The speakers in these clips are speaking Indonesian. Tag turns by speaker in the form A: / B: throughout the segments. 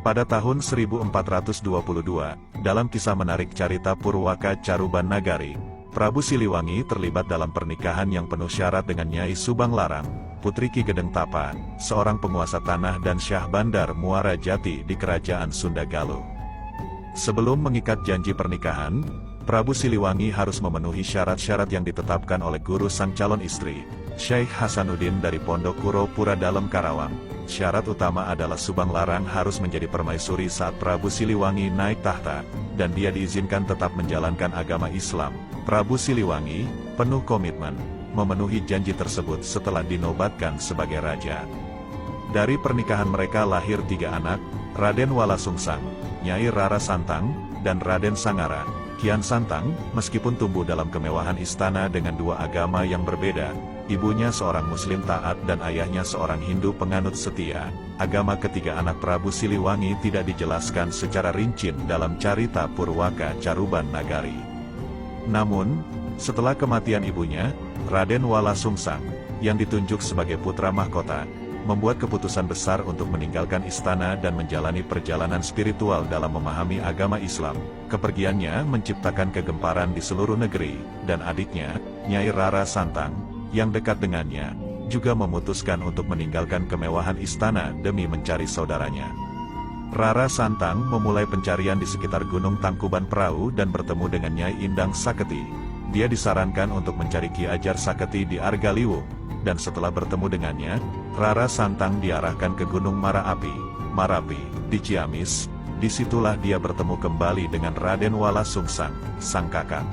A: Pada tahun 1422, dalam kisah menarik Carita Purwaka Caruban Nagari, Prabu Siliwangi terlibat dalam pernikahan yang penuh syarat dengan Nyai Subang Larang, putri Ki Gedeng Tapa, seorang penguasa tanah dan Syah Bandar Muara Jati di Kerajaan Sunda Galuh. Sebelum mengikat janji pernikahan, Prabu Siliwangi harus memenuhi syarat-syarat yang ditetapkan oleh guru sang calon istri, Syekh Hasanuddin dari Pondok Kuro Pura Dalem Karawang. Syarat utama adalah Subang Larang harus menjadi permaisuri saat Prabu Siliwangi naik tahta, dan dia diizinkan tetap menjalankan agama Islam. Prabu Siliwangi, penuh komitmen, memenuhi janji tersebut setelah dinobatkan sebagai raja. Dari pernikahan mereka lahir 3 anak, Raden Wala Sungsang, Nyai Rara Santang, dan Raden Sangara. Kian Santang, meskipun tumbuh dalam kemewahan istana dengan 2 agama yang berbeda, ibunya seorang Muslim taat dan ayahnya seorang Hindu penganut setia. Agama ketiga anak Prabu Siliwangi tidak dijelaskan secara rinci dalam Carita Purwaka Caruban Nagari. Namun, setelah kematian ibunya, Raden Wala Sungsang, yang ditunjuk sebagai putra mahkota, membuat keputusan besar untuk meninggalkan istana dan menjalani perjalanan spiritual dalam memahami agama Islam. Kepergiannya menciptakan kegemparan di seluruh negeri, dan adiknya, Nyai Rara Santang, yang dekat dengannya, juga memutuskan untuk meninggalkan kemewahan istana demi mencari saudaranya. Rara Santang memulai pencarian di sekitar Gunung Tangkuban Perahu dan bertemu dengan Nyai Indang Saketi. Dia disarankan untuk mencari Ki Ajar Saketi di Argaliwung, dan setelah bertemu dengannya, Rara Santang diarahkan ke Gunung Marapi, di Ciamis. Disitulah dia bertemu kembali dengan Raden Wala Sungsang, sang kakak.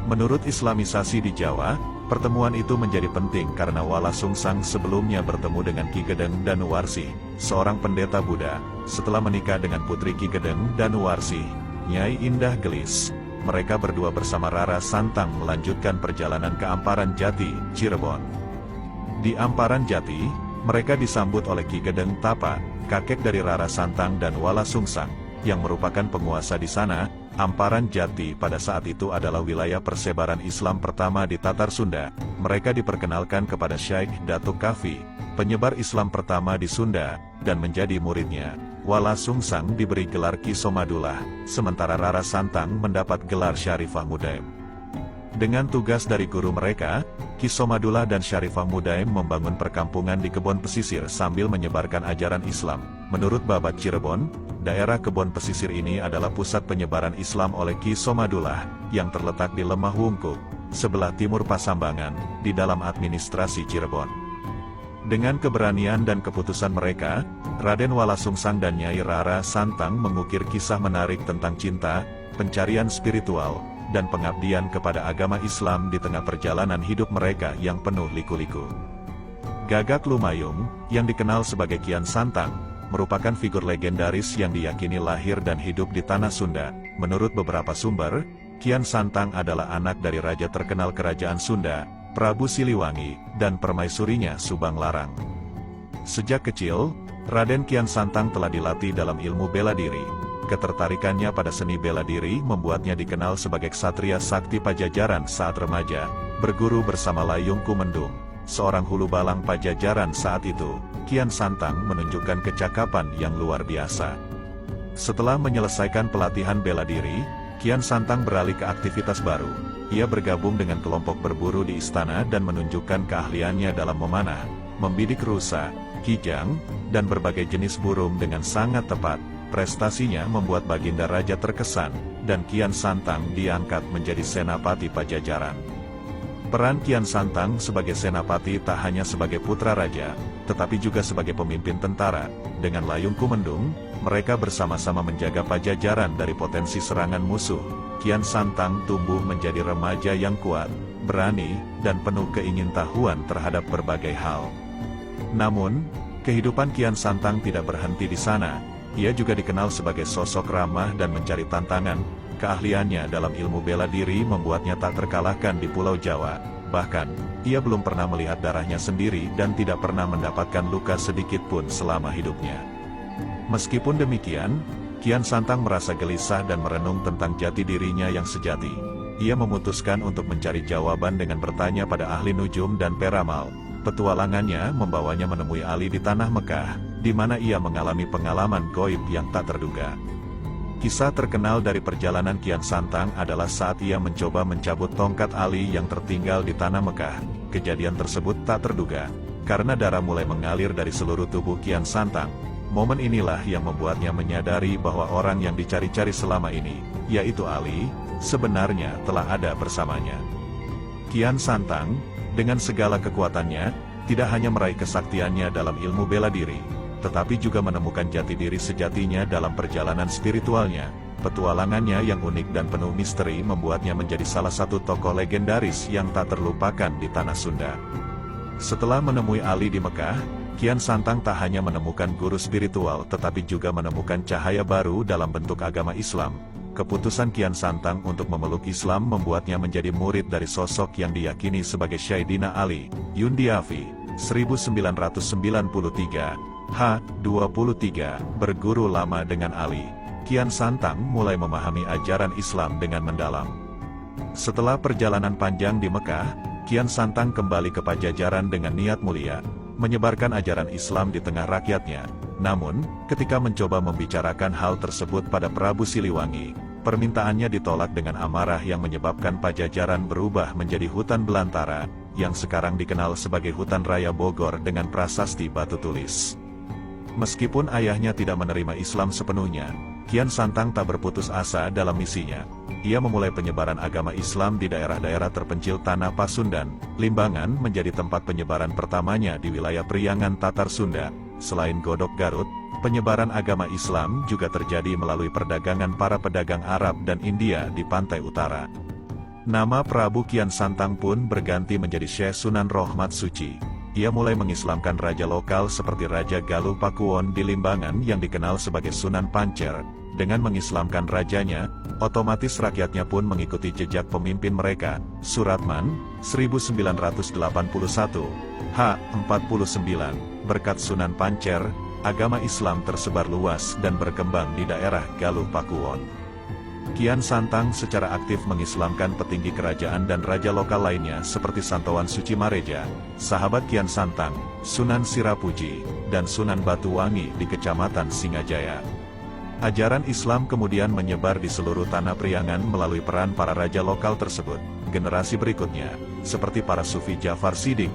A: Menurut Islamisasi di Jawa, pertemuan itu menjadi penting karena Wala Sungsang sebelumnya bertemu dengan Ki Gedeng Danuwarsi, seorang pendeta Buddha. Setelah menikah dengan putri Ki Gedeng Danuwarsi, Nyai Indah Gelis, mereka berdua bersama Rara Santang melanjutkan perjalanan ke Amparan Jati, Cirebon. Di Amparan Jati, mereka disambut oleh Ki Gedeng Tapa, kakek dari Rara Santang dan Wala Sungsang, yang merupakan penguasa di sana. Amparan Jati pada saat itu adalah wilayah persebaran Islam pertama di Tatar Sunda. Mereka diperkenalkan kepada Syekh Datuk Kafi, penyebar Islam pertama di Sunda, dan menjadi muridnya. Wala Sungsang diberi gelar Ki Somadullah, sementara Rara Santang mendapat gelar Syarifah Mudaim. Dengan tugas dari guru mereka, Ki Somadullah dan Syarifah Mudaim membangun perkampungan di kebun pesisir sambil menyebarkan ajaran Islam. Menurut Babat Cirebon, daerah kebun pesisir ini adalah pusat penyebaran Islam oleh Ki Somadullah, yang terletak di Lemah Wungkuk, sebelah timur Pasambangan, di dalam administrasi Cirebon. Dengan keberanian dan keputusan mereka, Raden Wala Sungsang dan Nyai Rara Santang mengukir kisah menarik tentang cinta, pencarian spiritual, dan pengabdian kepada agama Islam di tengah perjalanan hidup mereka yang penuh liku-liku. Gagak Lumayung, yang dikenal sebagai Kian Santang, merupakan figur legendaris yang diyakini lahir dan hidup di tanah Sunda. Menurut beberapa sumber, Kian Santang adalah anak dari raja terkenal kerajaan Sunda, Prabu Siliwangi, dan permaisurinya Subang Larang. Sejak kecil, Raden Kian Santang telah dilatih dalam ilmu bela diri. Ketertarikannya pada seni bela diri membuatnya dikenal sebagai ksatria sakti Pajajaran saat remaja, berguru bersama Layung Kumendung, seorang hulu balang Pajajaran saat itu. Kian Santang menunjukkan kecakapan yang luar biasa. Setelah menyelesaikan pelatihan bela diri, Kian Santang beralih ke aktivitas baru. Ia bergabung dengan kelompok berburu di istana dan menunjukkan keahliannya dalam memanah, membidik rusa, kijang, dan berbagai jenis burung dengan sangat tepat. Prestasinya membuat Baginda Raja terkesan, dan Kian Santang diangkat menjadi Senapati Pajajaran. Peran Kian Santang sebagai Senapati tak hanya sebagai putra raja, tetapi juga sebagai pemimpin tentara. Dengan Layung Kumendung, mereka bersama-sama menjaga Pajajaran dari potensi serangan musuh. Kian Santang tumbuh menjadi remaja yang kuat, berani, dan penuh keingintahuan terhadap berbagai hal. Namun, kehidupan Kian Santang tidak berhenti di sana. Ia juga dikenal sebagai sosok ramah dan mencari tantangan. Keahliannya dalam ilmu bela diri membuatnya tak terkalahkan di Pulau Jawa. Bahkan, ia belum pernah melihat darahnya sendiri dan tidak pernah mendapatkan luka sedikit pun selama hidupnya. Meskipun demikian, Kian Santang merasa gelisah dan merenung tentang jati dirinya yang sejati. Ia memutuskan untuk mencari jawaban dengan bertanya pada ahli nujum dan peramal. Petualangannya membawanya menemui Ali di tanah Mekah, di mana ia mengalami pengalaman gaib yang tak terduga. Kisah terkenal dari perjalanan Kian Santang adalah saat ia mencoba mencabut tongkat Ali yang tertinggal di tanah Mekah. Kejadian tersebut tak terduga, karena darah mulai mengalir dari seluruh tubuh Kian Santang. Momen inilah yang membuatnya menyadari bahwa orang yang dicari-cari selama ini, yaitu Ali, sebenarnya telah ada bersamanya. Kian Santang, dengan segala kekuatannya, tidak hanya meraih kesaktiannya dalam ilmu bela diri, tetapi juga menemukan jati diri sejatinya dalam perjalanan spiritualnya. Petualangannya yang unik dan penuh misteri membuatnya menjadi salah satu tokoh legendaris yang tak terlupakan di tanah Sunda. Setelah menemui Ali di Mekah, Kian Santang tak hanya menemukan guru spiritual tetapi juga menemukan cahaya baru dalam bentuk agama Islam. Keputusan Kian Santang untuk memeluk Islam membuatnya menjadi murid dari sosok yang diyakini sebagai Sayyidina Ali, Yundiafi, 1993, H23, berguru lama dengan Ali. Kian Santang mulai memahami ajaran Islam dengan mendalam. Setelah perjalanan panjang di Mekah, Kian Santang kembali ke Pajajaran dengan niat mulia, menyebarkan ajaran Islam di tengah rakyatnya. Namun, ketika mencoba membicarakan hal tersebut pada Prabu Siliwangi, permintaannya ditolak dengan amarah yang menyebabkan Pajajaran berubah menjadi hutan belantara, yang sekarang dikenal sebagai Hutan Raya Bogor dengan prasasti batu tulis. Meskipun ayahnya tidak menerima Islam sepenuhnya, Kian Santang tak berputus asa dalam misinya. Ia memulai penyebaran agama Islam di daerah-daerah terpencil Tanah Pasundan. Limbangan menjadi tempat penyebaran pertamanya di wilayah Priangan Tatar Sunda. Selain Godok Garut, penyebaran agama Islam juga terjadi melalui perdagangan para pedagang Arab dan India di pantai utara. Nama Prabu Kian Santang pun berganti menjadi Syekh Sunan Rohmat Suci. Ia mulai mengislamkan raja lokal seperti Raja Galuh Pakuwon di Limbangan yang dikenal sebagai Sunan Pancer. Dengan mengislamkan rajanya, otomatis rakyatnya pun mengikuti jejak pemimpin mereka. Suratman, 1981, H49. Berkat Sunan Pancer, agama Islam tersebar luas dan berkembang di daerah Galuh Pakuwon. Kian Santang secara aktif mengislamkan petinggi kerajaan dan raja lokal lainnya seperti Santowan Suci Mareja, sahabat Kian Santang, Sunan Sirapuji, dan Sunan Batuwangi di Kecamatan Singajaya. Ajaran Islam kemudian menyebar di seluruh tanah Priangan melalui peran para raja lokal tersebut. Generasi berikutnya, seperti para Sufi Jafar Siddiq,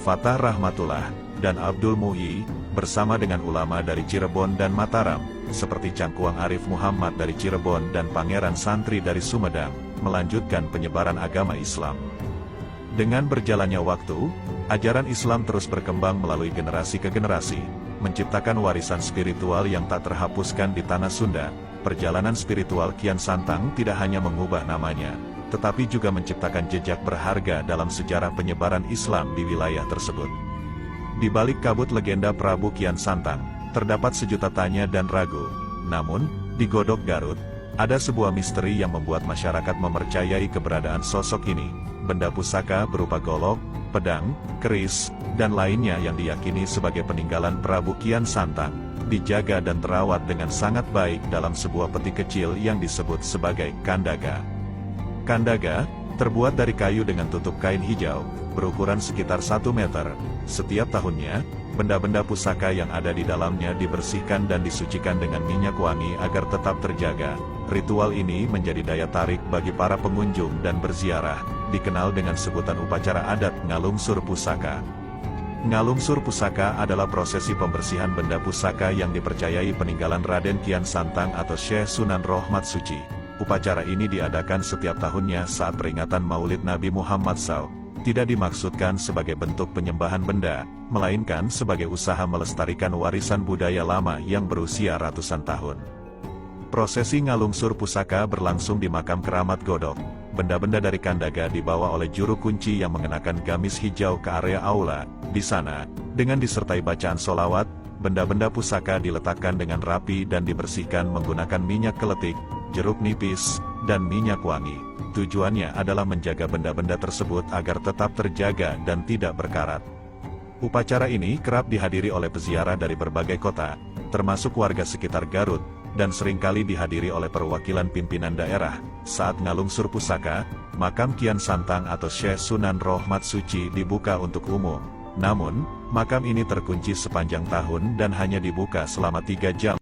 A: Fatah Rahmatullah, dan Abdul Muhyi, bersama dengan ulama dari Cirebon dan Mataram, seperti Cangkuang Arif Muhammad dari Cirebon dan Pangeran Santri dari Sumedang, melanjutkan penyebaran agama Islam. Dengan berjalannya waktu, ajaran Islam terus berkembang melalui generasi ke generasi, menciptakan warisan spiritual yang tak terhapuskan di tanah Sunda. Perjalanan spiritual Kian Santang tidak hanya mengubah namanya, tetapi juga menciptakan jejak berharga dalam sejarah penyebaran Islam di wilayah tersebut. Di balik kabut legenda Prabu Kian Santang, terdapat sejuta tanya dan ragu. Namun, di Godok Garut, ada sebuah misteri yang membuat masyarakat mempercayai keberadaan sosok ini. Benda pusaka berupa golok, pedang, keris, dan lainnya yang diyakini sebagai peninggalan Prabu Kian Santang, dijaga dan terawat dengan sangat baik dalam sebuah peti kecil yang disebut sebagai kandaga. Kandaga, terbuat dari kayu dengan tutup kain hijau, berukuran sekitar 1 meter. Setiap tahunnya, benda-benda pusaka yang ada di dalamnya dibersihkan dan disucikan dengan minyak wangi agar tetap terjaga. Ritual ini menjadi daya tarik bagi para pengunjung dan berziarah, dikenal dengan sebutan upacara adat Ngalungsur Pusaka. Ngalungsur Pusaka adalah prosesi pembersihan benda pusaka yang dipercayai peninggalan Raden Kian Santang atau Syekh Sunan Rohmat Suci. Upacara ini diadakan setiap tahunnya saat peringatan Maulid Nabi Muhammad SAW. Tidak dimaksudkan sebagai bentuk penyembahan benda, melainkan sebagai usaha melestarikan warisan budaya lama yang berusia ratusan tahun. Prosesi ngalungsur pusaka berlangsung di makam keramat Godok. Benda-benda dari kandaga dibawa oleh juru kunci yang mengenakan gamis hijau ke area aula. Di sana, dengan disertai bacaan solawat, benda-benda pusaka diletakkan dengan rapi dan dibersihkan menggunakan minyak keletik, jeruk nipis, dan minyak wangi. Tujuannya adalah menjaga benda-benda tersebut agar tetap terjaga dan tidak berkarat. Upacara ini kerap dihadiri oleh peziarah dari berbagai kota, termasuk warga sekitar Garut, dan seringkali dihadiri oleh perwakilan pimpinan daerah. Saat ngalungsur pusaka, makam Kian Santang atau Syekh Sunan Rohmat Suci dibuka untuk umum. Namun, makam ini terkunci sepanjang tahun dan hanya dibuka selama 3 jam.